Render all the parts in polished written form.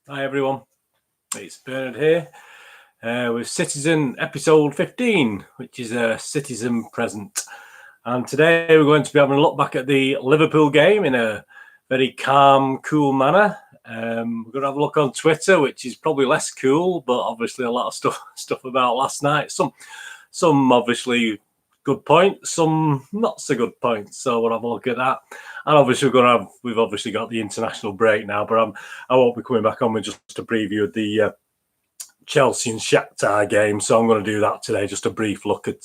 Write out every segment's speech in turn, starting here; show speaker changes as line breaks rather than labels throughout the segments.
Hi everyone, it's Bernard here with Citizen episode 15, which is a Citizen present. And today we're going to be having a look back at the Liverpool game in a very calm, cool manner. We're going to have a look on Twitter, which is probably less cool, but obviously a lot of stuff about last night. Some obviously good points, some not so good points. So we'll have a look at that. And obviously we've obviously got the international break now, but I won't be coming back on with just a preview of the Chelsea and Shakhtar game. So I'm going to do that today. Just a brief look at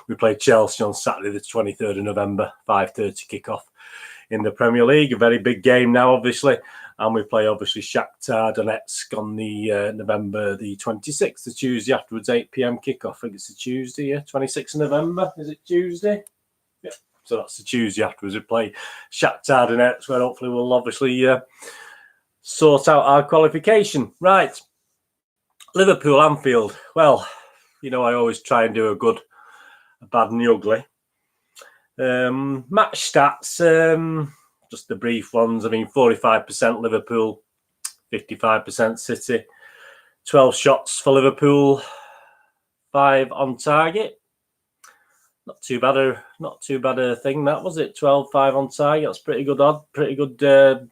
we played Chelsea on Saturday, the 23rd of November, 5:30 kickoff in the Premier League. A very big game now, obviously. And we play, obviously, Shakhtar Donetsk on the November the 26th, the Tuesday afterwards, 8 p.m. kickoff. I think it's a Tuesday, yeah? 26th of November. Is it Tuesday? Yeah. So that's the Tuesday afterwards. We play Shakhtar Donetsk, where hopefully we'll obviously sort out our qualification. Right. Liverpool, Anfield. Well, I always try and do a bad and the ugly. Match stats, just the brief ones. I mean, 45% Liverpool, 55% City. 12 shots for Liverpool, 5 on target. Not too bad a thing, that was it. 12, 5 on target. That's pretty good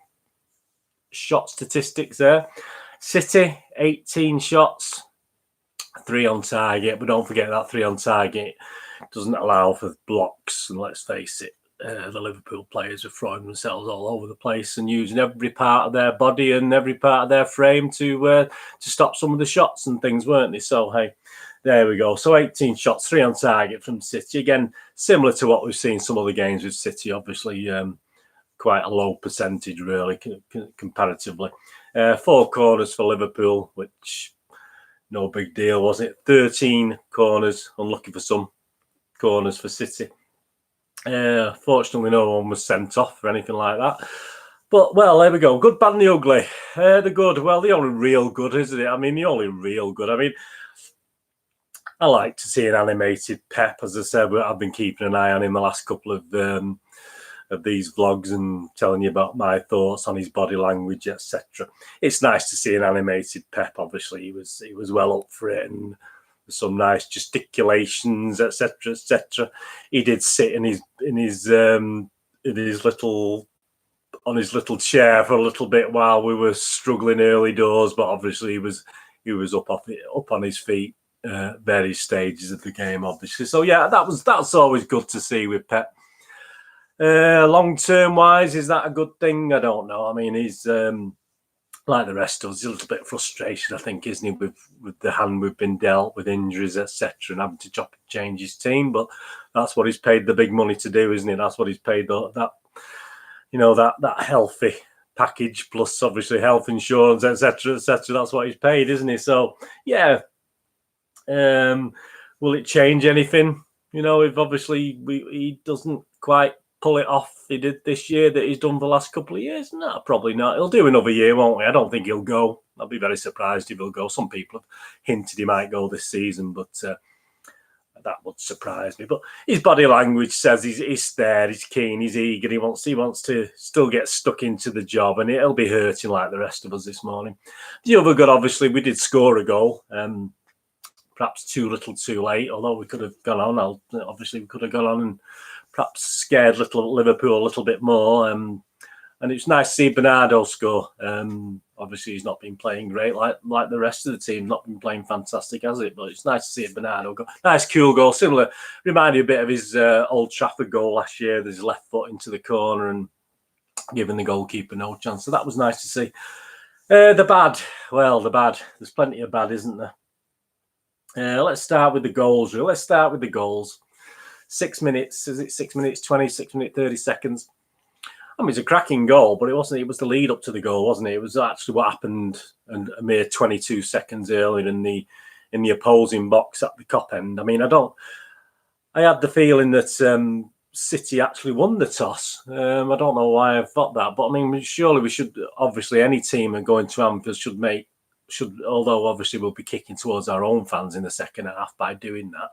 shot statistics there. City, 18 shots, 3 on target. But don't forget that 3 on target doesn't allow for blocks. And let's face it, the Liverpool players are throwing themselves all over the place and using every part of their body and every part of their frame to stop some of the shots and things, weren't they? So, hey, there we go. So 18 shots, 3 on target from City. Again, similar to what we've seen some other games with City, obviously quite a low percentage, really, comparatively. 4 corners for Liverpool, which no big deal, was it? 13 corners, unlucky for some corners for City. Fortunately, no one was sent off or anything like that. But, well, there we go. Good, bad and the ugly. The good, well, the only real good, isn't it? I mean, the only real good. I mean, I like to see an animated Pep. As I said, I've been keeping an eye on him the last couple of these vlogs and telling you about my thoughts on his body language, etc. It's nice to see an animated Pep. Obviously, he was well up for it, and some nice gesticulations, etc., etc. He did sit in his little chair for a little bit while we were struggling early doors, but obviously he was up on his feet various stages of the game, obviously. So yeah, that's always good to see with Pep. Long-term wise, is that a good thing? I don't know. I mean, he's like the rest of us, a little bit of frustration, I think, isn't he, with the hand we've been dealt with injuries, etc., and having to chop and change his team. But that's what he's paid the big money to do, isn't it? That's what he's paid that healthy package plus obviously health insurance, etc., etc. That's what he's paid, isn't he? So yeah. Will it change anything? If obviously he doesn't quite pull it off he did this year that he's done for the last couple of years? No, probably not. He'll do another year, won't he? I don't think he'll go. I'll be very surprised if he'll go. Some people have hinted he might go this season, but that would surprise me. But his body language says he's there, he's keen, he's eager, he wants to still get stuck into the job, and it'll be hurting like the rest of us this morning. The other good, obviously, we did score a goal. Perhaps too little too late, although we could have gone on. Obviously, we could have gone on and perhaps scared Liverpool a little bit more. And it's nice to see Bernardo score. Obviously, he's not been playing great like the rest of the team. Not been playing fantastic, has it? But it's nice to see Bernardo go. Nice, cool goal. Similar, reminded you a bit of his Old Trafford goal last year. There's his left foot into the corner and giving the goalkeeper no chance. So that was nice to see. The bad. Well, the bad. There's plenty of bad, isn't there? Let's start with the goals. Let's start with the goals. 6 minutes. Is it 6 minutes 20? 6 minutes 30 seconds. I mean, it's a cracking goal, but it wasn't. It was the lead up to the goal, wasn't it? It was actually what happened, and a mere 22 seconds earlier in the opposing box at the Kop end. I mean, I had the feeling that City actually won the toss. I don't know why I thought that, but I mean, surely we should. Obviously, any team going to Anfield should make although obviously we'll be kicking towards our own fans in the second half by doing that.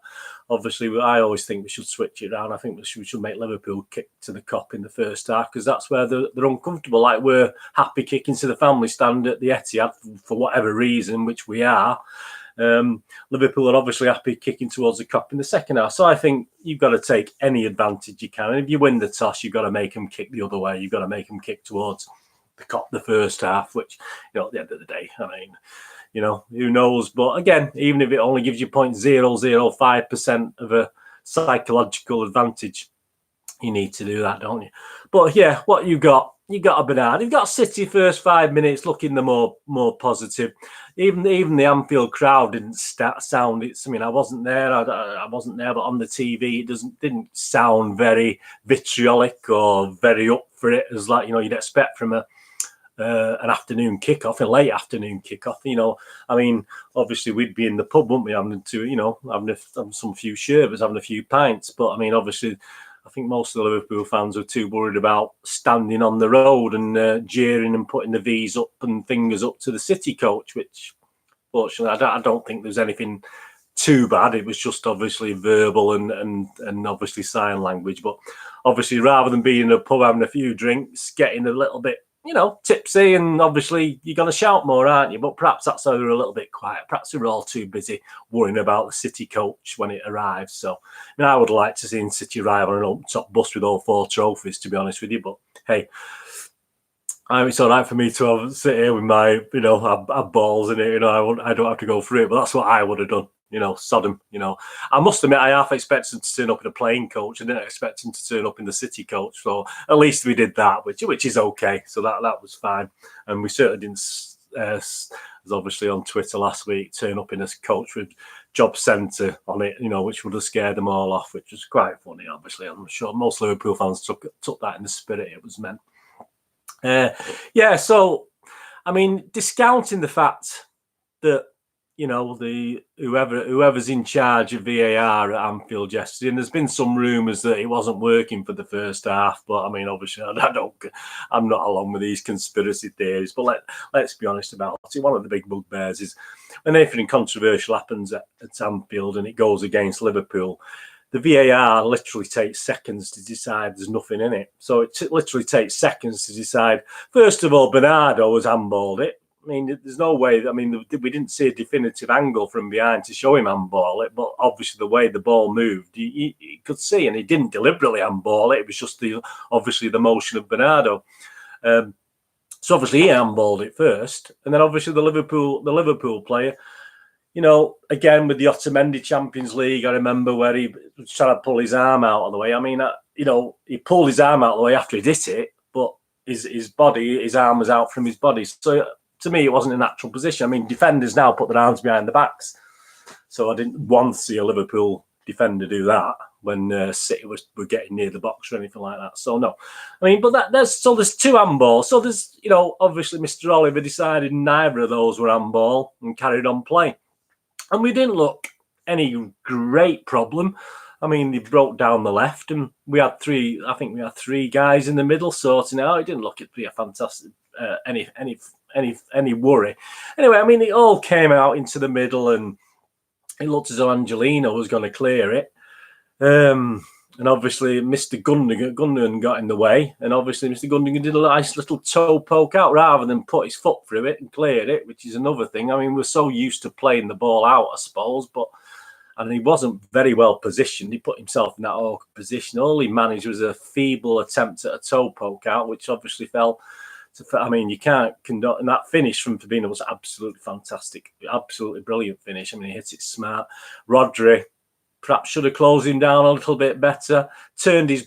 Obviously, I always think we should switch it around. I think we should make Liverpool kick to the Kop in the first half, because that's where they're uncomfortable. Like, we're happy kicking to the family stand at the Etihad for whatever reason, which we are. Liverpool are obviously happy kicking towards the Kop in the second half. So I think you've got to take any advantage you can. And if you win the toss, you've got to make them kick the other way. You've got to make them kick towards the Kop the first half, which, at the end of the day, I mean, who knows? But again, even if it only gives you 0.005% of a psychological advantage, you need to do that, don't you? But yeah, what you got a Bernard. You've got City first 5 minutes looking the more positive. Even the Anfield crowd didn't sound. I mean, I wasn't there. I wasn't there, but on the TV, it didn't sound very vitriolic or very up for it, as like you'd expect from an afternoon kickoff, a late afternoon kickoff. I mean, obviously we'd be in the pub, wouldn't we, having some few sherbets, having a few pints. But I mean, obviously, I think most of the Liverpool fans were too worried about standing on the road and jeering and putting the V's up and fingers up to the City coach, which, fortunately, I don't think there's anything too bad. It was just obviously verbal and obviously sign language. But obviously, rather than being in a pub having a few drinks, getting a little bit, tipsy, and obviously you're going to shout more, aren't you? But perhaps that's why they're a little bit quiet. Perhaps they were all too busy worrying about the City coach when it arrives. So, I mean, I would like to see City arrive on an up-top bus with all 4 trophies, to be honest with you. But hey, it's all right for me to sit here with my, have balls in it. I don't have to go through it, but that's what I would have done. Sodom. I must admit, I half expected him to turn up in a playing coach. I didn't expect him to turn up in the City coach. So at least we did that, which is okay. So that was fine. And we certainly didn't, as obviously on Twitter last week, turn up in a coach with job centre on it, which would have scared them all off, which was quite funny, obviously. I'm sure most Liverpool fans took that in the spirit it was meant. So, I mean, discounting the fact that, whoever's in charge of VAR at Anfield yesterday, and there's been some rumours that it wasn't working for the first half, but I mean, obviously, I'm not along with these conspiracy theories. But let's be honest about it. One of the big bugbears is when anything controversial happens at Anfield and it goes against Liverpool, the VAR literally takes seconds to decide there's nothing in it. So it literally takes seconds to decide. First of all, Bernardo has handballed it. I mean, there's no way. I mean, we didn't see a definitive angle from behind to show him handball it, but obviously the way the ball moved, you could see, and he didn't deliberately handball it. It was just obviously the motion of Bernardo. So obviously he handballed it first, and then obviously the Liverpool player. Again with the Otamendi Champions League, I remember where he was trying to pull his arm out of the way. I mean, he pulled his arm out of the way after he did it, but his arm was out from his body. So to me, it wasn't a natural position. I mean, defenders now put their arms behind the backs. So I didn't once see a Liverpool defender do that when City were getting near the box or anything like that. So no, I mean, but there's 2 handballs. So there's, obviously Mr. Oliver decided neither of those were handball and carried on play. And we didn't look any great problem. I mean, they broke down the left, and we had 3 guys in the middle sorting it out. It didn't look to be a fantastic any worry. Anyway, I mean, it all came out into the middle, and it looked as though Angelino was going to clear it. And obviously, Mr. Gundogan got in the way, and obviously Mr. Gundogan did a nice little toe poke out rather than put his foot through it and cleared it, which is another thing. I mean, we're so used to playing the ball out, I suppose, and he wasn't very well positioned. He put himself in that awkward position. All he managed was a feeble attempt at a toe poke out, which obviously fell. I mean, you can't conduct, and that finish from Fabinho was absolutely fantastic, absolutely brilliant finish. I mean, he hit it smart. Rodri perhaps should have closed him down a little bit better, turned his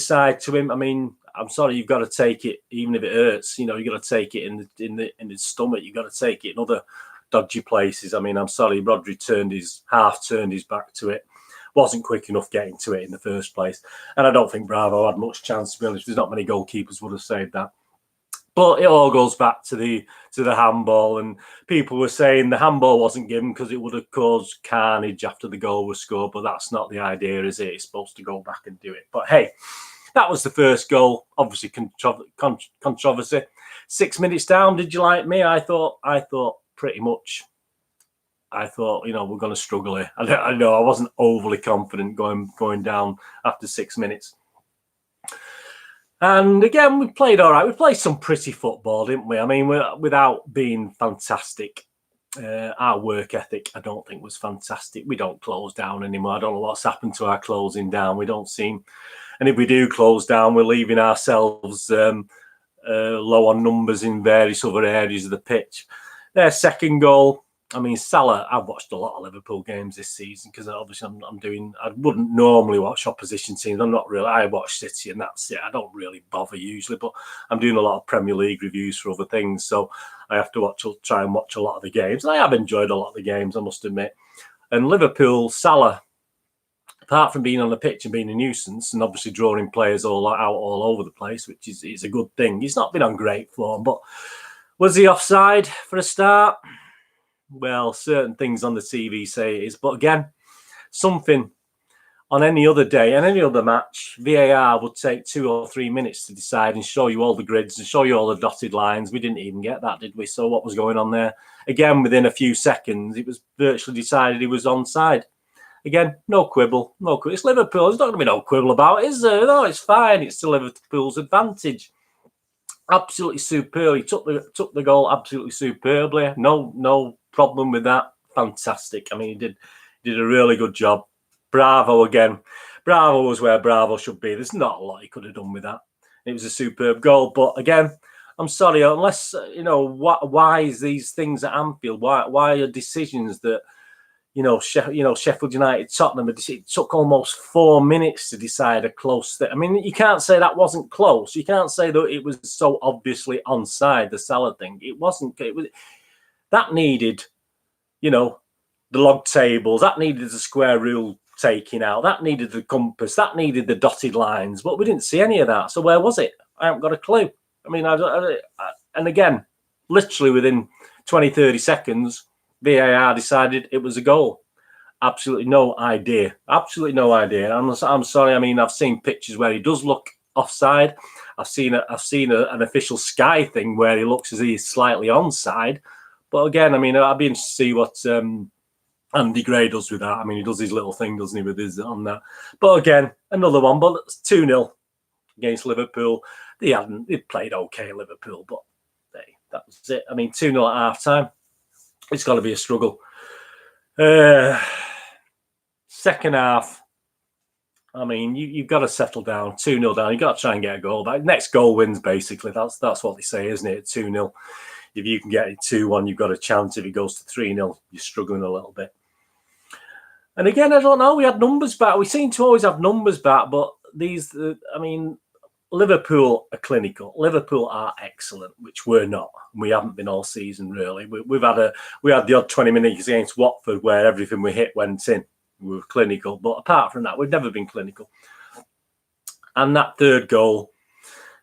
side to him. I mean, I'm sorry, you've got to take it, even if it hurts. You've got to take it in the stomach. You've got to take it in other dodgy places. I mean, I'm sorry, Rodri turned his back to it. Wasn't quick enough getting to it in the first place, and I don't think Bravo had much chance. To be honest, there's not many goalkeepers would have saved that. But it all goes back to the handball, and people were saying the handball wasn't given because it would have caused carnage after the goal was scored. But that's not the idea, is it? It's supposed to go back and do it. But hey, that was the first goal. Obviously, controversy. 6 minutes down. Did you like me? I thought pretty much, I thought, we're going to struggle here. I know I wasn't overly confident going down after 6 minutes. And again, we played all right. We played some pretty football, didn't we? I mean, without being fantastic. Our work ethic, I don't think, was fantastic. We don't close down anymore. I don't know what's happened to our closing down. We don't seem, and if we do close down, we're leaving ourselves low on numbers in various other areas of the pitch. Their second goal, I mean, Salah, I've watched a lot of Liverpool games this season because obviously I wouldn't normally watch opposition teams. I watch City and that's it. I don't really bother usually, but I'm doing a lot of Premier League reviews for other things. So I have to try and watch a lot of the games. And I have enjoyed a lot of the games, I must admit. And Liverpool, Salah, apart from being on the pitch and being a nuisance and obviously drawing players all over the place, which is a good thing. He's not been on great form, but was he offside for a start? Well, certain things on the TV say it is. But again, something on any other day and any other match, VAR would take 2 or 3 minutes to decide and show you all the grids and show you all the dotted lines. We didn't even get that, did we? So what was going on there? Again, within a few seconds, it was virtually decided he was onside. Again, no quibble. It's Liverpool. There's not going to be no quibble about it, is there? No, it's fine. It's to Liverpool's advantage. Absolutely superb. He took the goal absolutely superbly. No problem with that. Fantastic. I mean, he did a really good job. Bravo again. Bravo was where Bravo should be. There's not a lot he could have done with that. It was a superb goal. But again, I'm sorry, unless, why is these things at Anfield? Why are decisions that, Sheffield United, Tottenham, it took almost 4 minutes to decide a close thing. I mean, you can't say that wasn't close. You can't say that it was so obviously onside, the Salah thing. It wasn't. That needed, the log tables. That needed the square rule taking out. That needed the compass. That needed the dotted lines. But we didn't see any of that. So where was it? I haven't got a clue. I mean, and again, literally within 20, 30 seconds, VAR decided it was a goal. Absolutely no idea. Absolutely no idea. I'm sorry. I mean, I've seen pictures where he does look offside. I've seen an official Sky thing where he looks as if he's slightly onside. But again, I mean, I'll be interested to see what Andy Gray does with that. I mean, he does his little thing, doesn't he, with his on that. But again, another one. But it's 2-0 against Liverpool. They played okay, Liverpool, but that was it. I mean, 2-0 at half time. It's got to be a struggle. Second half, I mean, you've got to settle down. 2-0 down. You've got to try and get a goal back. Next goal wins, basically. That's what they say, isn't it? 2-0. If you can get it 2-1, you've got a chance. If it goes to 3-0, you're struggling a little bit. And again, I don't know. We had numbers back. We seem to always have numbers back, but Liverpool are clinical. Liverpool are excellent, which we're not. We haven't been all season, really. We had the odd 20 minutes against Watford where everything we hit went in. We were clinical, but apart from that, we've never been clinical. And that third goal,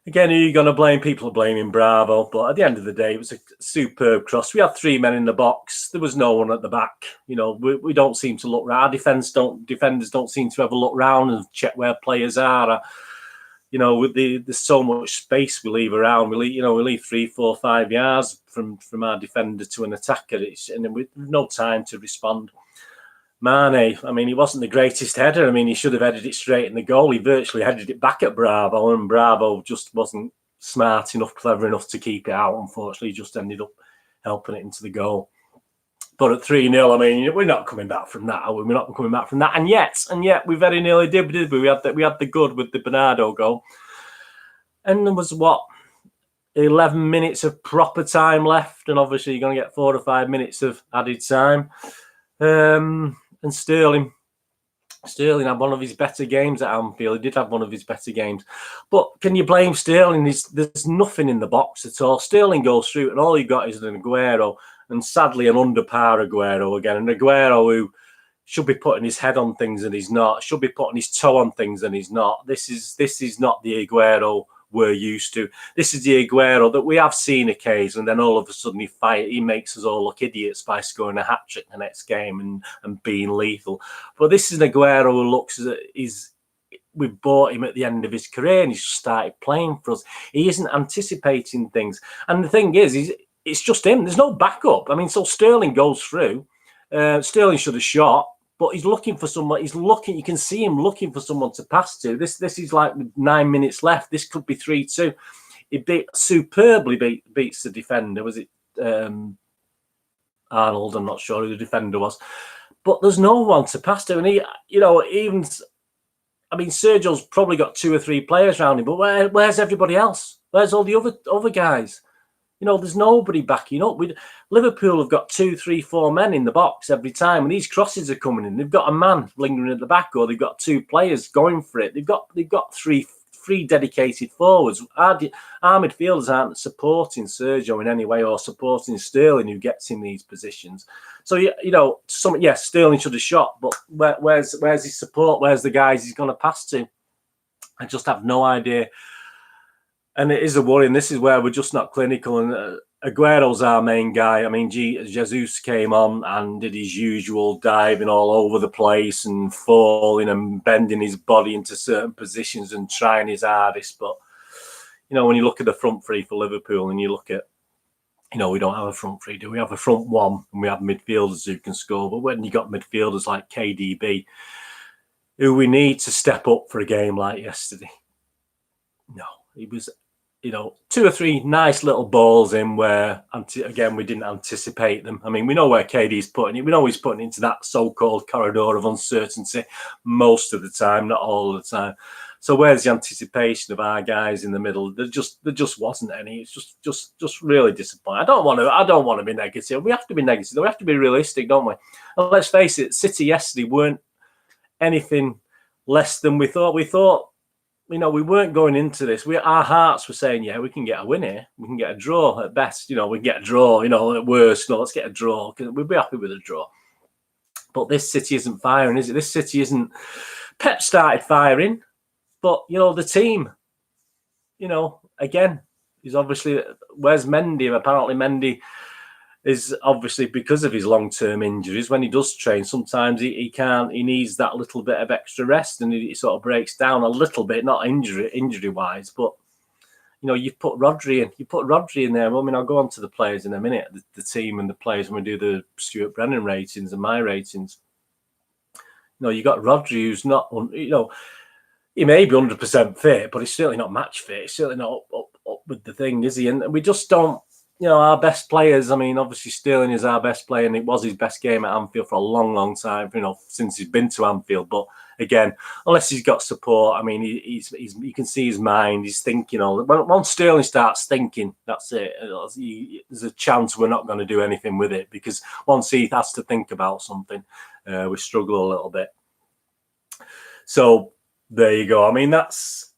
again, who are you going to blame? People are blaming Bravo, but at the end of the day, it was a superb cross. We had 3 men in the box. There was no one at the back. We don't seem to look round. Our defenders don't seem to ever look round and check where players are. There's so much space we leave around. We leave 3, 4, 5 yards from our defender to an attacker, and with no time to respond. Mane, I mean, he wasn't the greatest header. I mean, he should have headed it straight in the goal. He virtually headed it back at Bravo, and Bravo just wasn't smart enough, clever enough to keep it out. Unfortunately, he just ended up helping it into the goal. But at 3-0, I mean, we're not coming back from that. We're not coming back from that. And yet, we very nearly did we? We had the good with the Bernardo goal. And there was, 11 minutes of proper time left. And obviously, you're going to get 4 or 5 minutes of added time. And Sterling had one of his better games at Anfield. He did have one of his better games. But can you blame Sterling? There's nothing in the box at all. Sterling goes through, and all you got is an Aguero. And sadly, an under par Aguero again. An Aguero who should be putting his head on things and he's not. Should be putting his toe on things and he's not. This is not the Aguero we're used to. This is the Aguero that we have seen occasionally. And then all of a sudden he makes us all look idiots by scoring a hat-trick the next game and being lethal. But this is an Aguero who looks as we bought him at the end of his career and he's started playing for us. He isn't anticipating things. And the thing is it's just him. There's no backup. I mean, so Sterling goes through. Sterling should have shot, but he's looking for someone. He's looking. You can see him looking for someone to pass to. This is like 9 minutes left. This could be 3-2. He superbly beats the defender. Was it Arnold? I'm not sure who the defender was. But there's no one to pass to. And Sergio's probably got 2 or 3 players around him, but where's everybody else? Where's all the other guys? There's nobody backing up. Liverpool have got 2, 3, 4 men in the box every time, and these crosses are coming in. They've got a man lingering at the back, or they've got 2 players going for it. They've got three dedicated forwards. Our midfielders aren't supporting Sergio in any way, or supporting Sterling, who gets in these positions. So Sterling should have shot, but where's his support? Where's the guys he's going to pass to? I just have no idea. And it is a worry, and this is where we're just not clinical. And Aguero's our main guy. I mean, Jesus came on and did his usual diving all over the place and falling and bending his body into certain positions and trying his hardest. But, when you look at the front three for Liverpool and you look at, we don't have a front three, do we? Have a front one, and we have midfielders who can score. But when you got midfielders like KDB, who we need to step up for a game like yesterday, no, he was... 2 or 3 nice little balls in where, again, we didn't anticipate them. I mean, we know where KD's putting it. We know he's putting it into that so-called corridor of uncertainty most of the time, not all the time. So where's the anticipation of our guys in the middle? There just wasn't any. It's just really disappointing. I don't want to be negative. We have to be negative. We have to be realistic, don't we? And let's face it, City yesterday weren't anything less than we thought. We thought, we weren't going into this. Our hearts were saying, yeah, we can get a win here. We can get a draw at best. We can get a draw. At worst, let's get a draw. We'd be happy with a draw. But this City isn't firing, is it? This City isn't. Pep started firing, but the team. Again, is obviously where's Mendy? Apparently, Mendy is obviously because of his long-term injuries. When he does train, sometimes he can't. He needs that little bit of extra rest, and he sort of breaks down a little bit, not injury-wise. But you've put Rodri in. You put Rodri in there. Well, I'll go on to the players in a minute, the team and the players when we do the Stuart Brennan ratings and my ratings. You got Rodri, who's not. He may be 100% fit, but he's certainly not match fit. He's certainly not up with the thing, is he? And we just don't. Our best players, obviously Sterling is our best player, and it was his best game at Anfield for a long, long time, since he's been to Anfield. But again, unless he's got support, he's you can see his mind, he's thinking. Once Sterling starts thinking, that's it. There's a chance we're not going to do anything with it, because once he has to think about something, we struggle a little bit. So there you go. That's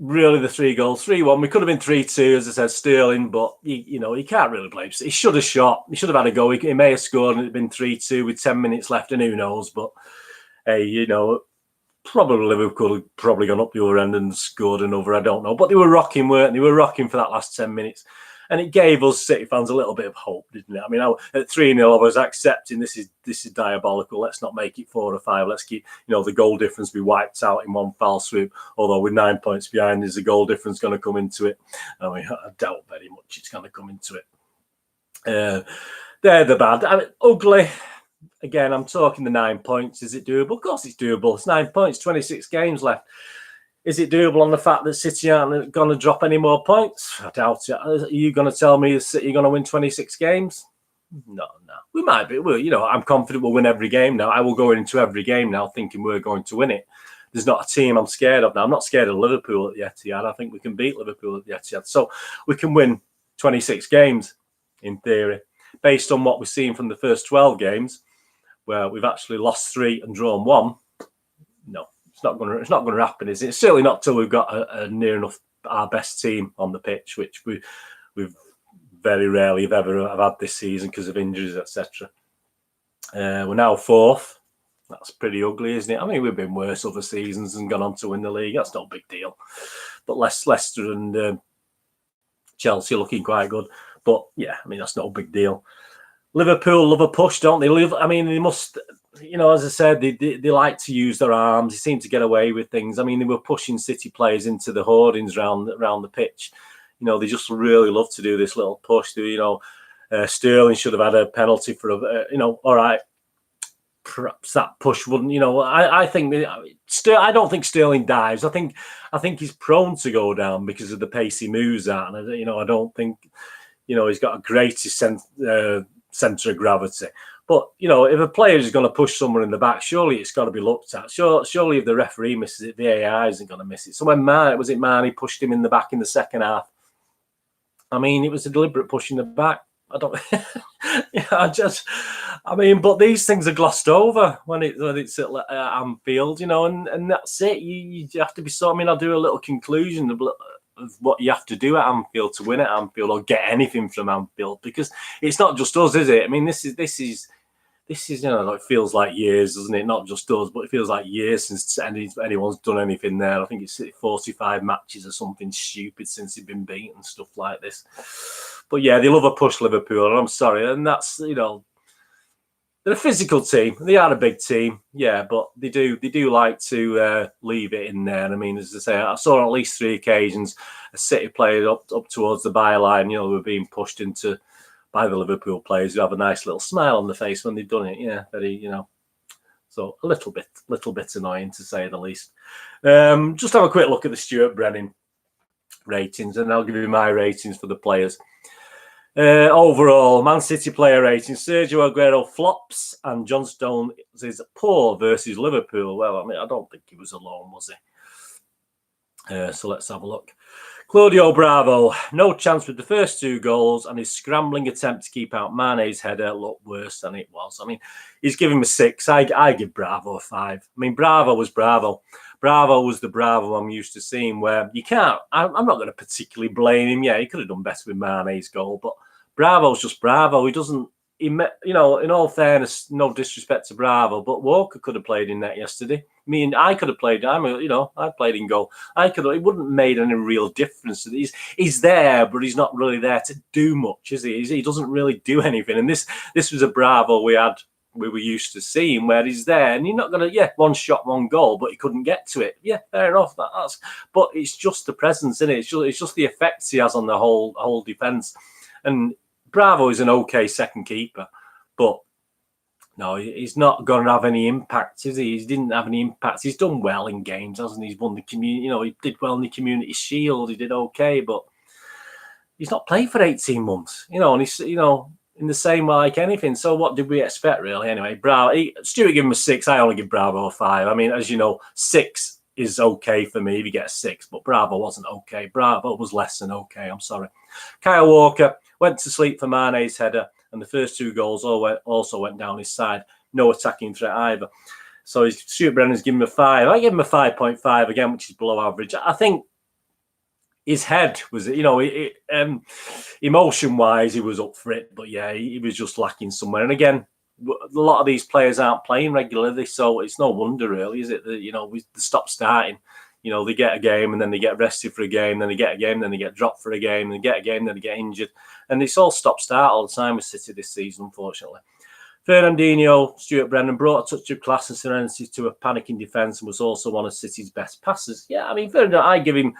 really the 3 goals. 3-1. We could have been 3-2, as I said, Sterling, but he can't really blame. He should have shot. He should have had a go. He may have scored and it'd been 3-2 with 10 minutes left, and who knows. But hey, probably Liverpool had probably gone up the other end and scored another. I don't know. But they were rocking, weren't they? They were rocking for that last 10 minutes. And it gave us City fans a little bit of hope, didn't it? At 3-0, I was accepting this is diabolical. Let's not make it 4 or 5. Let's keep, the goal difference be wiped out in one foul swoop. Although with 9 points behind, is the goal difference going to come into it? I doubt very much it's going to come into it. They're the bad. Ugly. Again, I'm talking the 9 points. Is it doable? Of course it's doable. It's 9 points, 26 games left. Is it doable on the fact that City aren't going to drop any more points? I doubt it. Are you going to tell me City are going to win 26 games? No. We might be. I'm confident we'll win every game now. I will go into every game now thinking we're going to win it. There's not a team I'm scared of now. I'm not scared of Liverpool at the Etihad. I think we can beat Liverpool at the Etihad. So we can win 26 games in theory. Based on what we've seen from the first 12 games, where we've actually lost 3 and drawn 1, no. It's not going to happen, is it? It's certainly not till we've got a near enough our best team on the pitch, which we've very rarely have had this season because of injuries, etc. We're now 4th. That's pretty ugly, isn't it? We've been worse other seasons and gone on to win the league. That's no big deal. But Leicester and Chelsea are looking quite good. But yeah, that's no big deal. Liverpool love a push, don't they? They must. As I said, they like to use their arms. They seem to get away with things. They were pushing City players into the hoardings around the pitch. They just really love to do this little push. Sterling should have had a penalty for all right. Perhaps that push wouldn't, I think I don't think Sterling dives. I think he's prone to go down because of the pace he moves at, and I don't think he's got a greatest centre of gravity. But if a player is going to push someone in the back, surely it's got to be looked at. Surely if the referee misses it, VAR isn't going to miss it. So when Mane pushed him in the back in the second half, I mean, it was a deliberate push in the back. I don't. But these things are glossed over when it's at Anfield, and that's it. You have to be so. I mean, I'll do a little conclusion of what you have to do at Anfield to win at Anfield or get anything from Anfield, because it's not just us, is it? I mean, this is it feels like years, doesn't it? Not just us, but it feels like years since anyone's done anything there. I think it's 45 matches or something stupid since they've been beaten, stuff like this. But yeah, they love a push, Liverpool, and I'm sorry. And that's, they're a physical team. They are a big team, yeah, but they do like to leave it in there. And I mean, as I say, I saw on at least 3 occasions a City player up towards the byline, were being pushed into by the Liverpool players who have a nice little smile on the face when they've done it. Yeah, very, so a little bit annoying to say the least. Just have a quick look at the Stuart Brennan ratings, and I'll give you my ratings for the players. Overall, Man City player rating: Sergio Aguero flops and John Stones is poor versus Liverpool. Well, I mean, I don't think he was alone, was he? So let's have a look. Claudio Bravo, no chance with the first 2 goals, and his scrambling attempt to keep out Mane's header looked worse than it was. I mean, he's giving him a 6. I give Bravo a 5. I mean, Bravo was Bravo. Bravo was the Bravo I'm used to seeing, where you can't. I'm not going to particularly blame him. Yeah, he could have done better with Mane's goal, but Bravo's just Bravo. He doesn't. In all fairness, no disrespect to Bravo, but Walker could have played in net yesterday. I mean, I could have played. I played in goal. It wouldn't have made any real difference. He's there, but he's not really there to do much, is he? He doesn't really do anything. And this was a Bravo we were used to seeing, where he's there, and you're not going to, one shot, 1 goal, but he couldn't get to it. Yeah, fair enough. But it's just the presence, isn't it? It's just the effects he has on the whole defence. And Bravo is an okay second keeper, but no, he's not going to have any impact, is he? He didn't have any impact. He's done well in games, hasn't he? He's won the community. He did well in the Community Shield. He did okay, but he's not played for 18 months. And he's in the same way like anything. So what did we expect, really? Anyway, Bravo. Stuart gave him a 6. I only give Bravo a 5. I mean, as you know, 6 is okay for me if you get a 6, but Bravo wasn't okay. Bravo was less than okay. I'm sorry. Kyle Walker went to sleep for Mane's header, and the first 2 goals also went down his side. No attacking threat either. So Stuart Brennan's given him a 5. I give him a 5.5 again, which is below average. I think his head was, emotion-wise, he was up for it, but yeah, he was just lacking somewhere. And again, a lot of these players aren't playing regularly, so it's no wonder, really, is it? That they stop starting. They get a game and then they get rested for a game, then they get a game, then they get dropped for a game, then they get a game, then they get injured. And it's all stop-start all the time with City this season, unfortunately. Fernandinho, Stuart Brennan brought a touch of class and serenity to a panicking defence and was also one of City's best passers. Yeah, I mean, Fernandinho,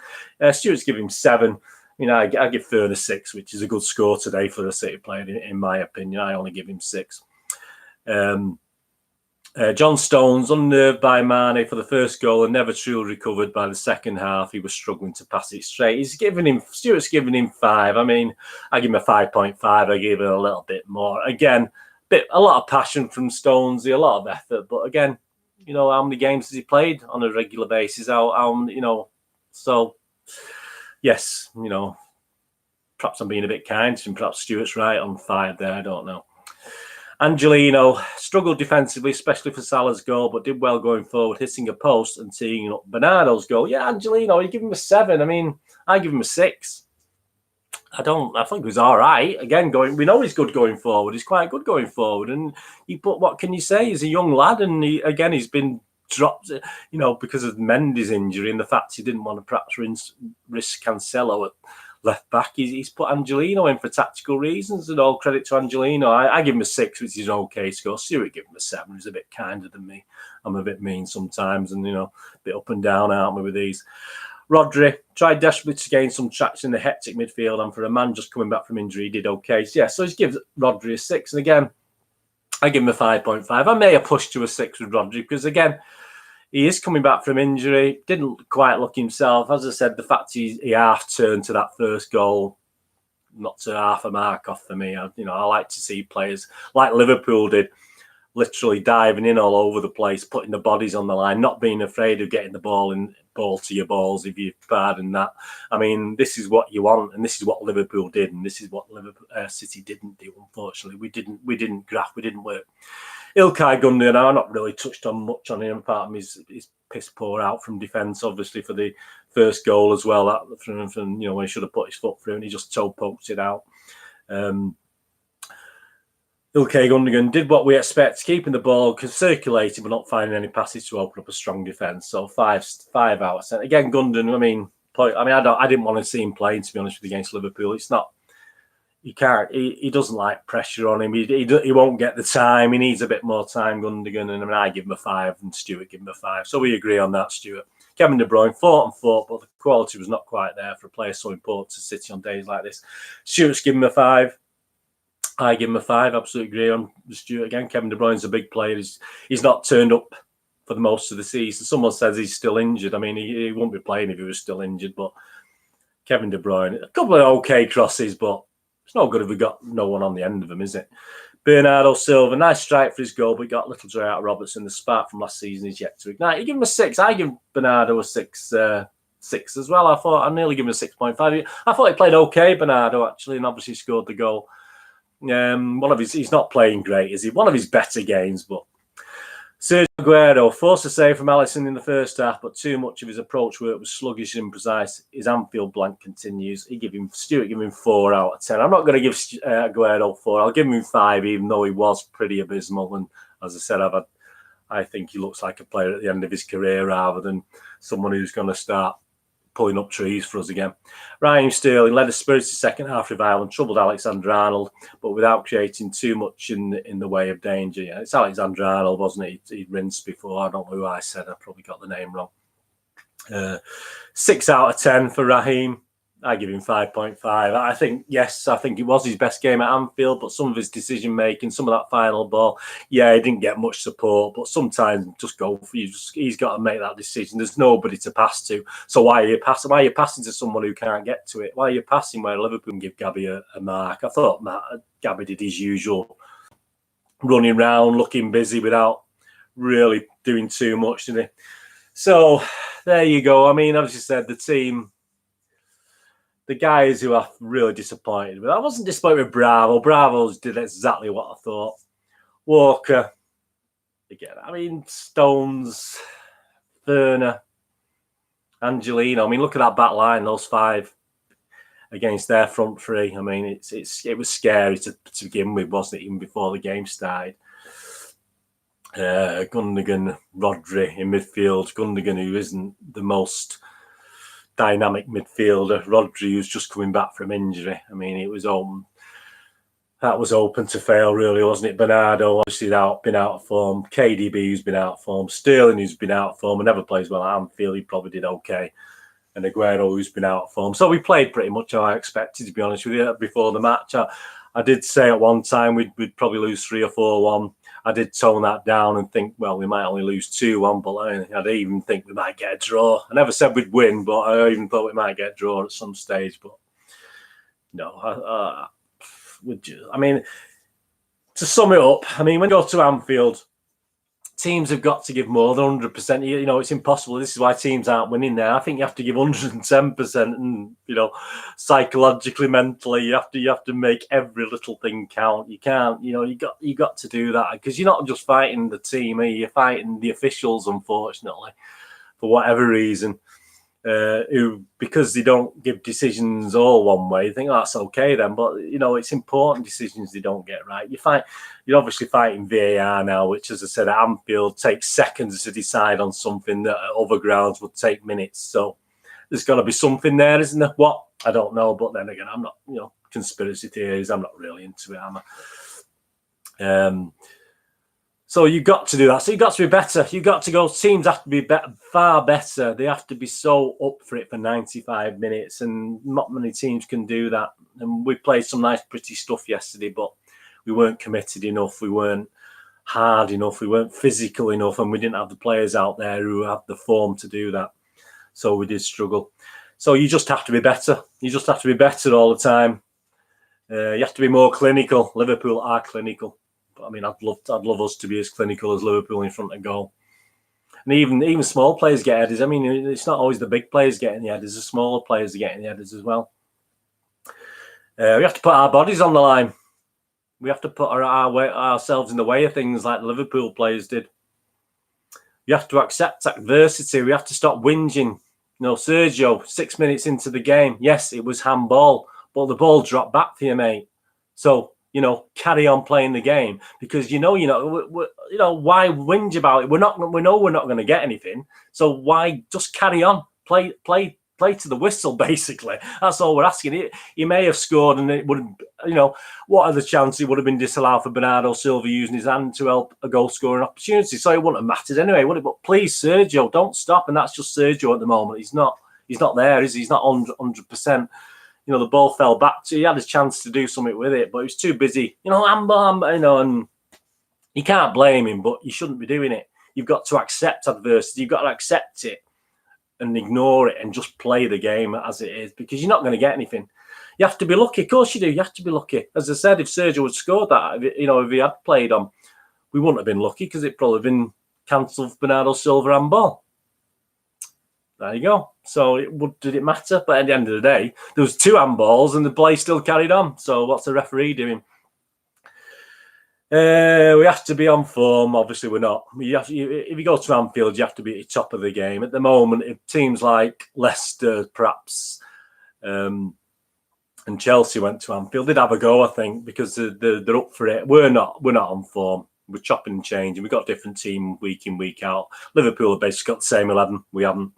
Stuart's give him 7. I give Fern a 6, which is a good score today for a City player, in my opinion. I only give him 6. John Stones, unnerved by Mane for the first goal and never truly recovered by the second half. He was struggling to pass it straight. Stuart's giving him 5. I mean, I give him a 5.5. I give it a little bit more. Again, a lot of passion from Stones, a lot of effort. But again, how many games has he played on a regular basis? So yes, perhaps I'm being a bit kind, and perhaps Stuart's right on 5 there. I don't know. Angelino struggled defensively, especially for Salah's goal, but did well going forward, hitting a post and teeing up Bernardo's goal. Yeah, Angelino, you give him a 7. I mean, I give him a 6. I think he was all right. Again, we know he's good going forward. He's quite good going forward. And what can you say? He's a young lad, and he's been dropped, because of Mendy's injury and the fact he didn't want to perhaps risk Cancelo at left back. He's put Angelino in for tactical reasons, and all credit to Angelino. I give him a 6, which is an okay score. Stuart give him a 7. He's a bit kinder than me. I'm a bit mean sometimes, and a bit up and down, aren't we, with these? Rodri tried desperately to gain some traction in the hectic midfield, and for a man just coming back from injury, he did okay. So, yeah, so he gives Rodri a 6. And again, I give him a 5.5. I may have pushed to a 6 with Rodri because, again, he is coming back from injury. Didn't quite look himself. As I said, the fact he half turned to that first goal, not to half a mark off for me. I like to see players like Liverpool did, literally diving in all over the place, putting the bodies on the line, not being afraid of getting the ball to your balls, if you pardon that. I mean, this is what you want, and this is what Liverpool did, and this is what City didn't do. Unfortunately, we didn't graft, we didn't work. Ilkay Gundogan, I've not really touched on much on him apart from his piss poor out from defence, obviously for the first goal as well. That from when he should have put his foot through and he just toe poked it out. Ilkay Gundogan did what we expect, keeping the ball, circulating, but not finding any passes to open up a strong defence. So 5 out of 10. Again, Gundogan. I didn't want to see him playing, to be honest with you, against Liverpool. It's not. You can't. He doesn't like pressure on him. He won't get the time. He needs a bit more time, Gundogan. And I give him a 5, and Stuart give him a 5. So we agree on that, Stuart. Kevin De Bruyne fought, but the quality was not quite there for a player so important to City on days like this. Stuart's given him a 5. I give him a 5. Absolutely agree on Stuart again. Kevin De Bruyne's a big player. He's not turned up for the most of the season. Someone says he's still injured. I mean, he wouldn't be playing if he was still injured. But Kevin De Bruyne, a couple of okay crosses, but it's no good if we got no one on the end of them, is it? Bernardo Silva, nice strike for his goal, but he got a little dry out of Robertson. The spark from last season is yet to ignite. You give him a 6. I give Bernardo a 6 as well. I nearly give him a 6.5. I thought he played okay, Bernardo, actually, and obviously scored the goal. He's not playing great, is he? One of his better games, but Sergio Aguero forced a save from Alisson in the first half, but too much of his approach work was sluggish and imprecise. His Anfield blank continues. Stuart give him 4 out of 10. I'm not going to give Aguero 4. I'll give him 5, even though he was pretty abysmal. And as I said, I think he looks like a player at the end of his career rather than someone who's going to start pulling up trees for us again. Raheem Sterling led a spirited second half revival and troubled Alexander-Arnold, but without creating too much in the way of danger. Yeah, it's Alexander-Arnold, wasn't it? He'd rinsed before. I don't know who I said. I probably got the name wrong. 6 out of 10 for Raheem. I give him 5.5. I think it was his best game at Anfield, but some of his decision making, some of that final ball, he didn't get much support. But sometimes just go for you. He's got to make that decision. There's nobody to pass to. So why are you passing? Why are you passing to someone who can't get to it? Why are you passing where Liverpool can give Gabby a mark? I thought Gabby did his usual running around, looking busy without really doing too much, didn't he? So there you go. I mean, as you said, the team. The guys who are really disappointed with. I wasn't disappointed with Bravo. Bravo's did exactly what I thought. Walker, again. I mean, Stones, Werner, Angelino. I mean, look at that back line. Those 5 against their front 3. I mean, it was scary to begin with, wasn't it? Even before the game started. Gundogan, Rodri in midfield. Gundogan, who isn't the most dynamic midfielder. Rodri, who's just coming back from injury. I mean, it was open. That was open to fail, really, wasn't it? Bernardo, obviously, been out of form. KDB, who's been out of form. Sterling, who's been out of form and never plays well at Anfield. He probably did okay. And Aguero, who's been out of form. So we played pretty much how I expected, to be honest with you, before the match. I did say at one time we'd probably lose 3 or 4-1. I did tone that down and think, well, we might only lose 2-1, but I even think we might get a draw. I never said we'd win, but I even thought we might get a draw at some stage. But no, I mean, to sum it up, I mean, when you go to Anfield, teams have got to give more than 100%. You know, it's impossible. This is why teams aren't winning there. I think you have to give 110%, and psychologically, mentally, you have to make every little thing count. You can't, you got to do that because you're not just fighting the team. You're fighting the officials, unfortunately, for whatever reason. Who, because they don't give decisions all one way, you think that's okay then, but it's important decisions they don't get right. You're obviously fighting VAR now, which, as I said, at Anfield takes seconds to decide on something that at other grounds would take minutes. So there's got to be something there, isn't there? What? I don't know, but then again, I'm not, conspiracy theories, I'm not really into it, am I? So you've got to do that. So you've got to be better. You've got to go. Teams have to be far better. They have to be so up for it for 95 minutes, and not many teams can do that. And we played some nice, pretty stuff yesterday, but we weren't committed enough. We weren't hard enough. We weren't physical enough, and we didn't have the players out there who had the form to do that. So we did struggle. So you just have to be better. You just have to be better all the time. You have to be more clinical. Liverpool are clinical. I mean, I'd love us to be as clinical as Liverpool in front of goal. And even small players get headers. I mean, it's not always the big players getting the headers. The smaller players are getting the headers as well. We have to put our bodies on the line. We have to put ourselves in the way of things like the Liverpool players did. You have to accept adversity. We have to stop whinging. Sergio, 6 minutes into the game, yes, it was handball, but the ball dropped back for you, mate. So, carry on playing the game, because why whinge about it? We know we're not going to get anything. So why just carry on, play to the whistle? Basically, that's all we're asking. He may have scored, and it would, what are the chances it would have been disallowed for Bernardo Silva using his hand to help a goal scoring opportunity? So it wouldn't have mattered anyway, would it? But please, Sergio, don't stop. And that's just Sergio at the moment. He's not there, is he? He's not 100%. The ball fell back to. He had a chance to do something with it, but he was too busy. And you can't blame him, but you shouldn't be doing it. You've got to accept adversity. You've got to accept it and ignore it and just play the game as it is, because you're not going to get anything. You have to be lucky. Of course you do. You have to be lucky. As I said, if Sergio had scored that, if he had played on, we wouldn't have been lucky, because it'd probably been cancelled for Bernardo Silva handball. There you go. So did it matter? But at the end of the day, there was 2 handballs and the play still carried on. So what's the referee doing? We have to be on form. Obviously, we're not. If you go to Anfield, you have to be at the top of the game. At the moment, if teams like Leicester, perhaps, and Chelsea went to Anfield, they'd have a go, I think, because they're up for it. We're not on form. We're chopping and changing. We've got a different team week in, week out. Liverpool have basically got the same 11. We haven't.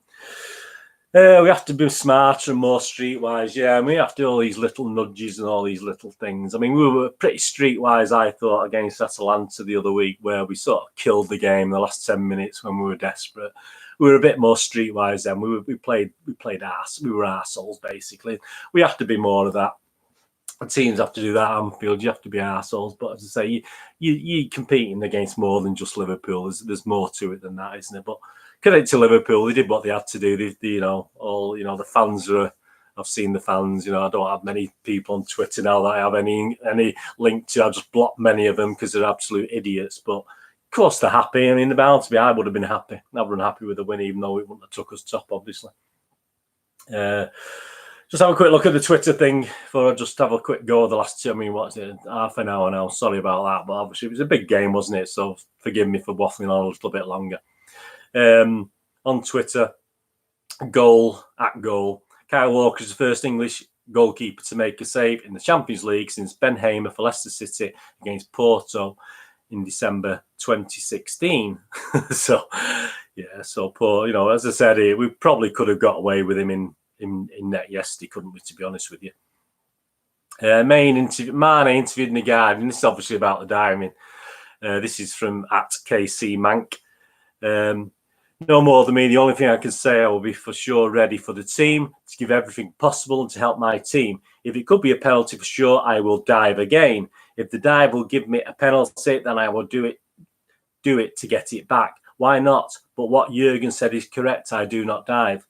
We have to be smarter and more streetwise, yeah. And we have to do all these little nudges and all these little things. I mean, we were pretty streetwise, I thought, against Atalanta the other week, where we sort of killed the game in the last 10 minutes when we were desperate. We were a bit more streetwise then. We were arseholes, basically. We have to be more of that. And teams have to do that at Anfield. You have to be arseholes. But as I say, you're competing against more than just Liverpool. There's more to it than that, isn't it? But credit to Liverpool, they did what they had to do. The fans are. I've seen the fans. I don't have many people on Twitter now that I have any link to. I just block many of them because they're absolute idiots. But of course they're happy. I mean, they're bound to be. I would have been happy. Never unhappy with the win, even though it wouldn't have took us top, obviously. Just have a quick look at the Twitter thing before I just have a quick go of the last 2. I mean, what's it? Half an hour now. Sorry about that, but obviously it was a big game, wasn't it? So forgive me for waffling on a little bit longer. On Twitter, goal. Kyle Walker is the first English goalkeeper to make a save in the Champions League since Ben Hamer for Leicester City against Porto in December 2016. So poor. As I said here, we probably could have got away with him in net yesterday, couldn't we? To be honest with you. Mane interviewed in The Guardian. This is obviously about the diamond. This is from @KC Mank. No more than me. The only thing I can say, I will be for sure ready for the team to give everything possible and to help my team. If it could be a penalty, for sure, I will dive again. If the dive will give me a penalty, then I will do it to get it back. Why not? But what Jurgen said is correct. I do not dive.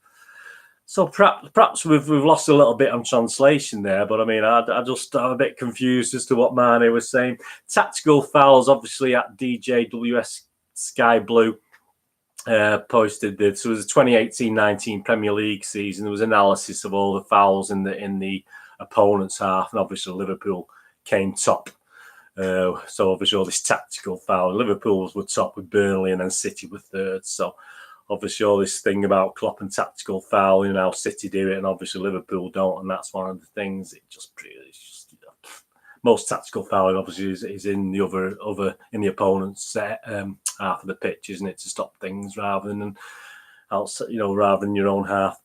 So perhaps we've lost a little bit on translation there, but I mean, I'm a bit confused as to what Mane was saying. Tactical fouls, obviously, at DJWS Sky Blue posted this. So it was a 2018-19 Premier League season. There was analysis of all the fouls in the opponent's half, and obviously Liverpool came top. So obviously all this tactical foul. Liverpool were top with Burnley, and then City were third. So obviously all this thing about Klopp and tactical foul, how City do it, and obviously Liverpool don't, and that's one of the things. Most tactical fouling obviously is in the other in the opponent's half of the pitch, isn't it, to stop things rather than your own half.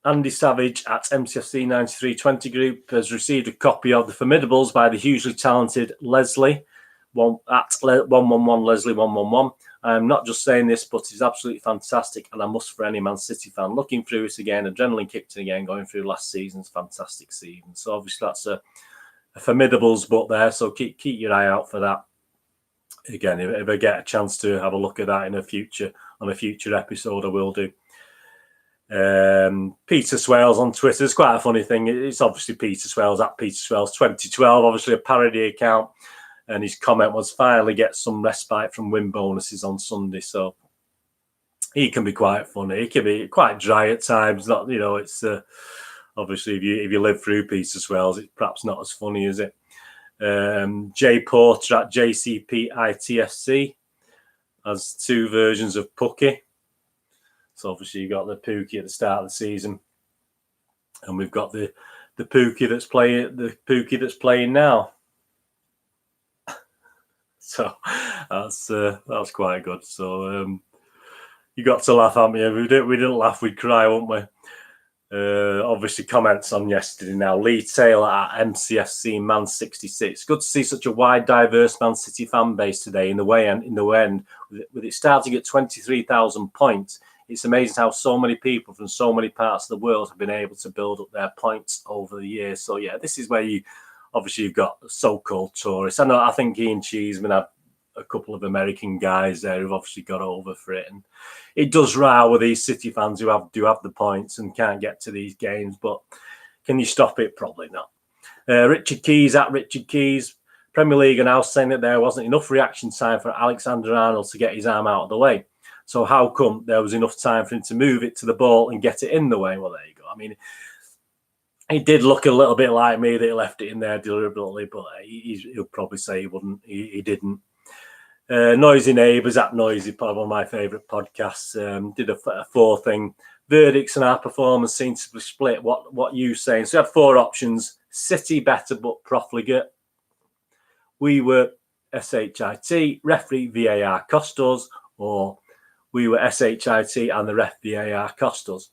Andy Savage at MCFC 9320 Group has received a copy of The Formidables by the hugely talented Leslie. 111 Leslie 111. I'm not just saying this, but it's absolutely fantastic, and a must for any Man City fan. Looking through it again, adrenaline kicked in again, going through last season's fantastic season. So obviously that's a formidables book there. So keep your eye out for that. Again, if I get a chance to have a look at that on a future episode, I will do. Peter Swales on Twitter. It's quite a funny thing. It's obviously Peter Swales at Peter Swales 2012, obviously a parody account. And his comment was, finally get some respite from win bonuses on Sunday. So he can be quite funny. He can be quite dry at times. Not, it's obviously if you live through Peter Swales, it's perhaps not as funny, is it? Jay Porter at JCPITFC has 2 versions of Pookie. So obviously you got the Pookie at the start of the season, and we've got the Pookie that's playing now. So that's quite good. So you got to laugh, haven't you? We didn't laugh, we'd cry, wouldn't we? Obviously, comments on yesterday now. Lee Taylor at MCFC Man 66. Good to see such a wide, diverse Man City fan base today. In the end, with it starting at 23,000 points, it's amazing how so many people from so many parts of the world have been able to build up their points over the years. So yeah, this is where you've got so-called tourists. I think Ian Cheeseman had a couple of American guys there who've obviously got over for it, and it does rile with these City fans who do have the points and can't get to these games. But can you stop it? Probably not. Richard Keys at Richard Keys. Premier League are now saying that there wasn't enough reaction time for Alexander-Arnold to get his arm out of the way. So how come there was enough time for him to move it to the ball and get it in the way? Well, there you go. I mean, he did look a little bit like me that he left it in there deliberately, but he'll probably say he wouldn't. He didn't. Noisy Neighbours at Noisy, one of my favourite podcasts, did a 4 thing. Verdicts on our performance seem to be split. What you saying? So you had 4 options. City better but profligate. We were SHIT, referee VAR cost us, or we were SHIT and the ref VAR cost us.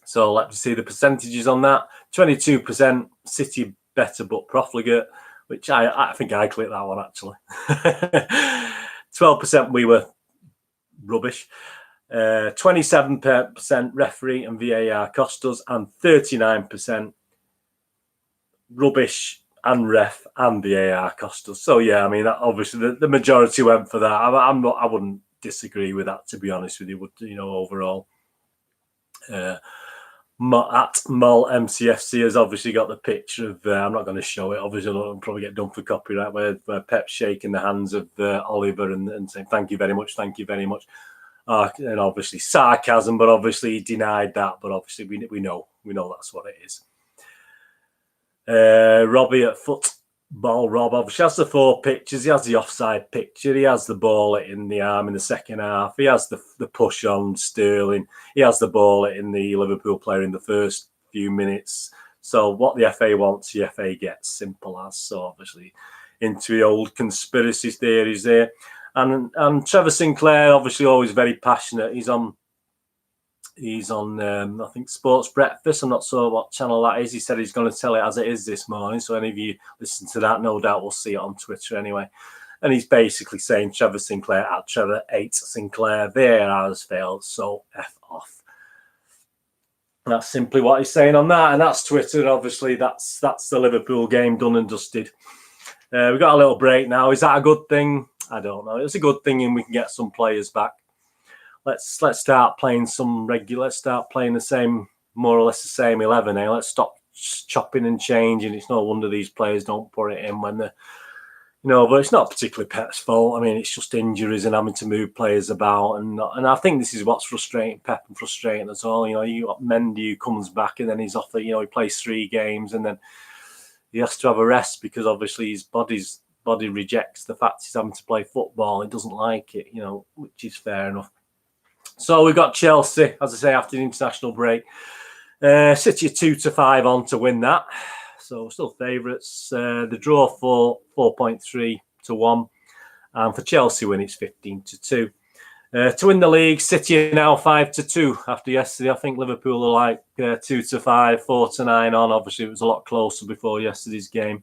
So let's see the percentages on that. 22% City better but profligate, which I think I clicked that one actually. 12% we were rubbish. 27% referee and VAR cost us, and 39% rubbish and ref and VAR cost us. So yeah, I mean, obviously the majority went for that. I wouldn't disagree with that, to be honest with you. Overall. At Mol MCFC has obviously got the picture of, I'm not going to show it, obviously I'll probably get done for copyright, where Pep's shaking the hands of Oliver and saying thank you very much. And obviously sarcasm, but obviously he denied that, but obviously we know that's what it is. Robbie at Football Rob obviously has the 4 pictures. He has the offside picture. He has the ball in the arm in the second half. He has the push on Sterling. He has the ball in the Liverpool player in the first few minutes. So what the FA wants, the FA gets. Simple as. So obviously into the old conspiracy theories there. And Trevor Sinclair, obviously always very passionate. He's on I think Sports Breakfast. I'm not sure what channel that is. He said he's going to tell it as it is this morning. So any of you listen to that, no doubt we'll see it on Twitter anyway. And he's basically saying Trevor Sinclair at Trevor 8 Sinclair. VAR has failed, so F off. And that's simply what he's saying on that. And that's Twitter. And obviously that's the Liverpool game done and dusted. We've got a little break now. Is that a good thing? I don't know. It's a good thing, and we can get some players back. Let's start playing Let's start playing the same, more or less the same 11. Let's stop chopping and changing. It's no wonder these players don't put it in when they're, but it's not particularly Pep's fault. I mean, it's just injuries and having to move players about, and I think this is what's frustrating Pep and frustrating us all. You got Mendy who comes back and then he's off. He plays 3 games and then he has to have a rest because obviously his body rejects the fact he's having to play football. He doesn't like it, which is fair enough. So we've got Chelsea, as I say, after the international break. City 2-5 on to win that. So still favourites. The draw for 4.3 to 1. And for Chelsea win, it's 15-2. To win the league, City are now 5-2 after yesterday. I think Liverpool are like 2-5, 4-9 on. Obviously, it was a lot closer before yesterday's game.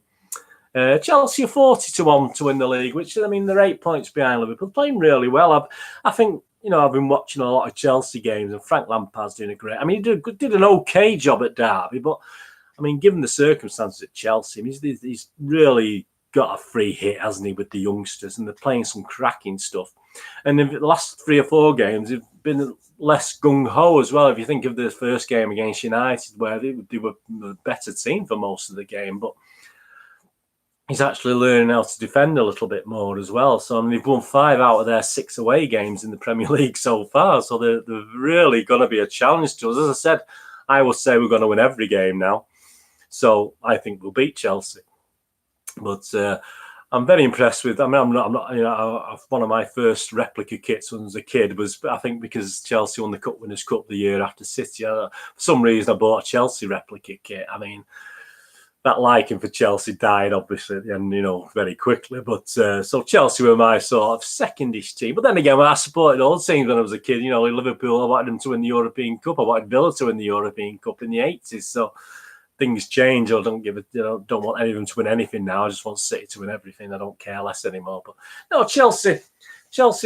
Chelsea are 40-1 to win the league, which, I mean, they're 8 points behind Liverpool, playing really well. I think, you know, I've been watching a lot of Chelsea games, and Frank Lampard's doing a great. I mean, he did an okay job at Derby, but I mean, given the circumstances at Chelsea, I mean, he's really got a free hit, hasn't he, with the youngsters, and they're playing some cracking stuff. And in the last 3 or 4 games, they've been less gung-ho as well. If you think of the first game against United, where they were a better team for most of the game, but he's actually learning how to defend a little bit more as well. So, I mean, they've won 5 out of their 6 away games in the Premier League so far. So they're really going to be a challenge to us. As I said, I would say we're going to win every game now. So I think we'll beat Chelsea. But I'm very impressed with. I mean, I'm not. You know, one of my first replica kits when I was a kid was, I think, because Chelsea won the Cup Winners' Cup the year after City. For some reason, I bought a Chelsea replica kit. I mean, that liking for Chelsea died obviously at the end, you know, very quickly. But so Chelsea were my sort of secondish team. But then again, when I supported all teams when I was a kid, you know, in Liverpool, I wanted them to win the European Cup. I wanted Villa to win the European Cup in the 80s. So things change. I don't give it, you know, don't want any of them to win anything now. I just want City to win everything. I don't care less anymore. But no, Chelsea,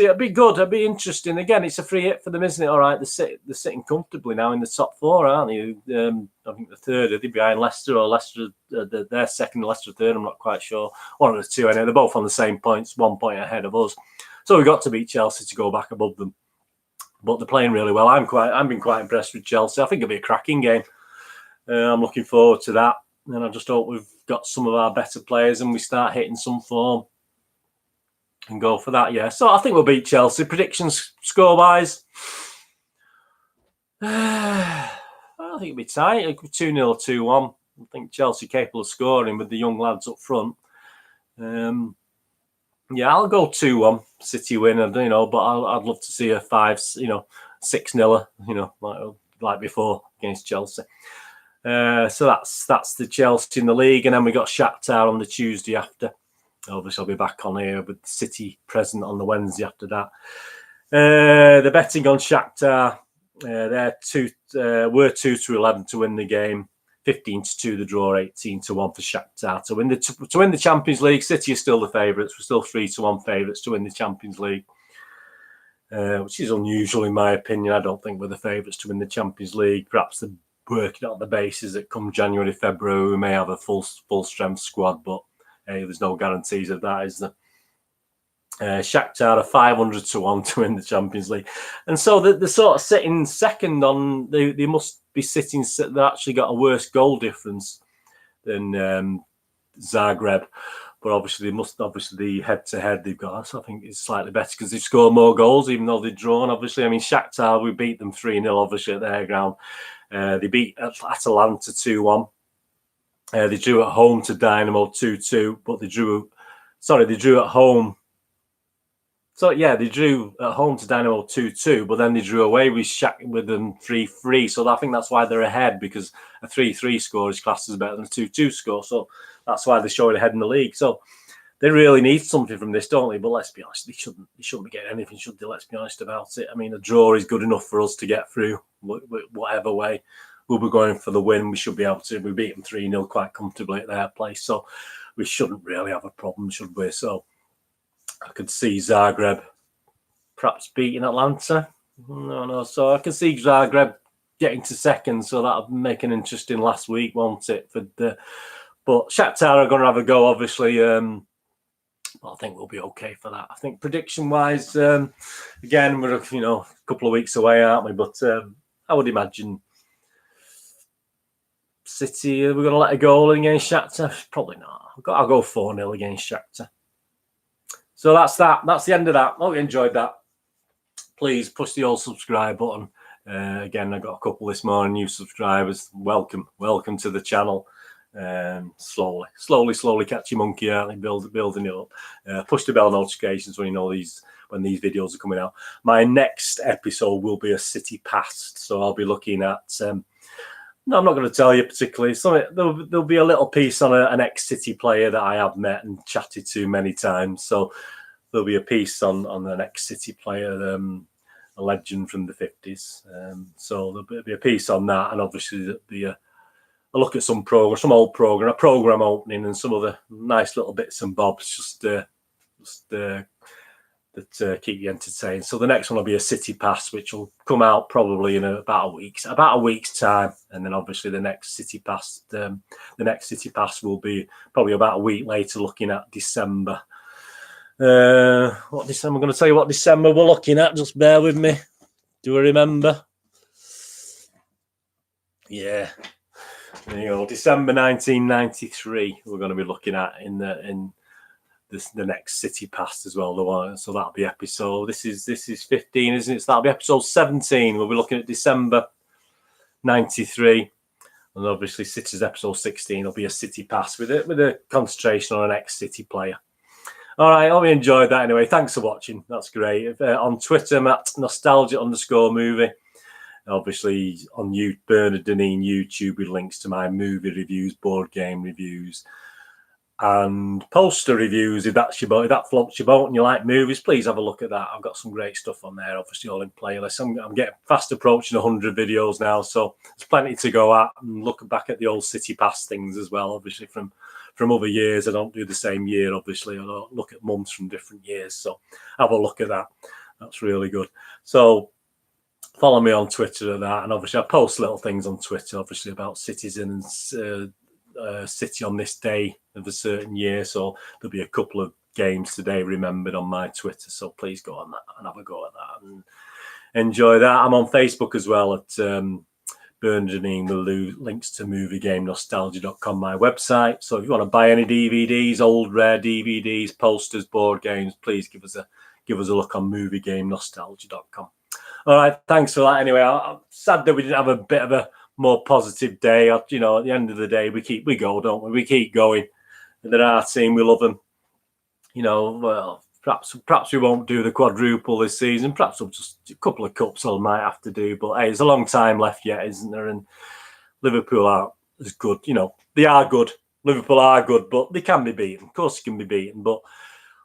it'd be good. It'd be interesting. Again, it's a free hit for them, isn't it? All right, they're sitting comfortably now in the top 4, aren't they? I think the third. Are they behind Leicester, or Leicester? They're second, Leicester third. I'm not quite sure. One of the two. Anyway, they're both on the same points, 1 point ahead of us. So we've got to beat Chelsea to go back above them. But they're playing really well. I've been quite impressed with Chelsea. I think it'll be a cracking game. I'm looking forward to that. And I just hope we've got some of our better players and we start hitting some form and go for that, yeah. So I think we'll beat Chelsea. Predictions score-wise, I think it'll be tight. It'll be 2-0, 2-1. I think Chelsea capable of scoring with the young lads up front. Yeah, I'll go 2-1, City win, you know, but I'd love to see a 6-0, you know, like before against Chelsea. So that's the Chelsea in the league, and then we got Shakhtar on the Tuesday after. Obviously, I'll be back on here with City present on the Wednesday after that. The betting on Shakhtar, they're 2-11 to win the game, 15-2 the draw, 18-1 for Shakhtar to win the Champions League. City are still the favourites. We're still 3-1 favourites to win the Champions League, which is unusual in my opinion. I don't think we're the favourites to win the Champions League. Perhaps they're working out the basis that come January, February, we may have a full strength squad, but hey, there's no guarantees of that, is there? Shakhtar are 500-1 to win the Champions League, and so they're sort of sitting second on. They must be sitting. They've actually got a worse goal difference than Zagreb, but obviously the head-to-head they've got. So I think it's slightly better because they've scored more goals, even though they've drawn. Obviously, I mean Shakhtar, we beat them 3-0. Obviously at their ground, they beat Atalanta 2-1. They drew at home to Dynamo 2-2, but they drew at home. So yeah, they drew at home to Dynamo 2-2, but then they drew away with them 3-3. So I think that's why they're ahead, because a 3-3 score is classed as better than a 2-2 score. So that's why they're showing ahead in the league. So they really need something from this, don't they? But let's be honest, they shouldn't be getting anything, should they? Let's be honest about it. I mean, a draw is good enough for us to get through, whatever way. We'll be going for the win. We should be able to. We beat them 3-0 quite comfortably at their place. So we shouldn't really have a problem, should we? So I could see Zagreb perhaps beating Atlanta. No. So I can see Zagreb getting to second. So that'll make an interesting last week, won't it? But Shakhtar are going to have a go, obviously. I think we'll be okay for that. I think prediction-wise, again, we're a couple of weeks away, aren't we? But I would imagine City, we're going to let a goal against Shakhtar? Probably not. I'll go 4-0 against Shakhtar. So that's that. That's the end of that. Hope you enjoyed that. Please push the old subscribe button. Again, I got a couple this morning, new subscribers. Welcome to the channel. Slowly catch your monkey out and building it up. Push the bell notifications when you know when these videos are coming out. My next episode will be a City past, so I'll be looking at. No, I'm not going to tell you particularly. There'll be a little piece on an ex-City player that I have met and chatted to many times. So there'll be a piece on an ex-City player, a legend from the 50s. So there'll be a piece on that, and obviously there'll be a I look at some program, some old program, a program opening, and some other nice little bits and bobs just that keep you entertained. So the next one will be a City Pass, which will come out probably in about a week's time, and then obviously the next City Pass, will be probably about a week later, looking at December. What December? I'm going to tell you what December we're looking at. Just bear with me. Do I remember? Yeah. There you go. December 1993. We're going to be looking at in the next City Pass as well. The one, so that'll be episode. This is 15, isn't it? So that'll be episode 17. We'll be looking at December 93, and obviously City's episode 16 will be a City Pass with a concentration on an ex-City player. All right, I hope you enjoyed that anyway. Thanks for watching. That's great. On Twitter, I'm at nostalgia_movie. Obviously on Bernard Deneen YouTube with links to my movie reviews, board game reviews, and poster reviews. If that floats your boat and you like movies, please have a look at that. I've got some great stuff on there, obviously all in playlists. I'm getting fast approaching 100 videos now, so there's plenty to go at. And looking back at the old City Pass things as well, obviously from other years. I don't do the same year, obviously. I don't look at months from different years, so have a look at that. That's really good. So follow me on Twitter at that, and obviously I post little things on Twitter, obviously about citizens. City on this day of a certain year, so there'll be a couple of games today remembered on my Twitter, so please go on that and have a go at that and enjoy that. I'm on Facebook as well at Bernard Deneen with links to moviegamenostalgia.com, my website. So if you want to buy any DVDs, old rare DVDs, posters, board games, please give us a look on moviegamenostalgia.com. All right, thanks for that anyway. I'm sad that we didn't have a bit of a more positive day. You know, at the end of the day, we go, don't we? We keep going. And they're our team. We love them. You know, well, perhaps we won't do the quadruple this season. Perhaps we'll just a couple of cups I might have to do. But hey, there's a long time left yet, isn't there? And Liverpool aren't as good. You know, they are good. Liverpool are good, but they can be beaten. Of course, they can be beaten. But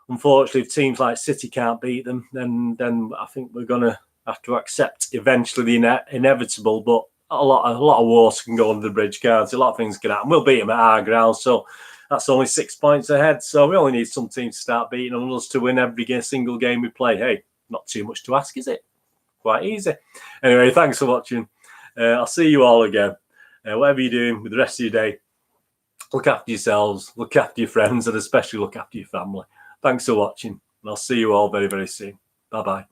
unfortunately, if teams like City can't beat them, then I think we're going to have to accept eventually the inevitable. But a lot of wars can go under the bridge, can't it? A lot of things can happen. We'll beat them at our ground, so that's only 6 points ahead. So we only need some teams to start beating them, us to win every single game we play. Hey, not too much to ask, is it? Quite easy. Anyway, thanks for watching. I'll see you all again. Whatever you're doing with the rest of your day, look after yourselves, look after your friends, and especially look after your family. Thanks for watching, and I'll see you all very, very soon. Bye-bye.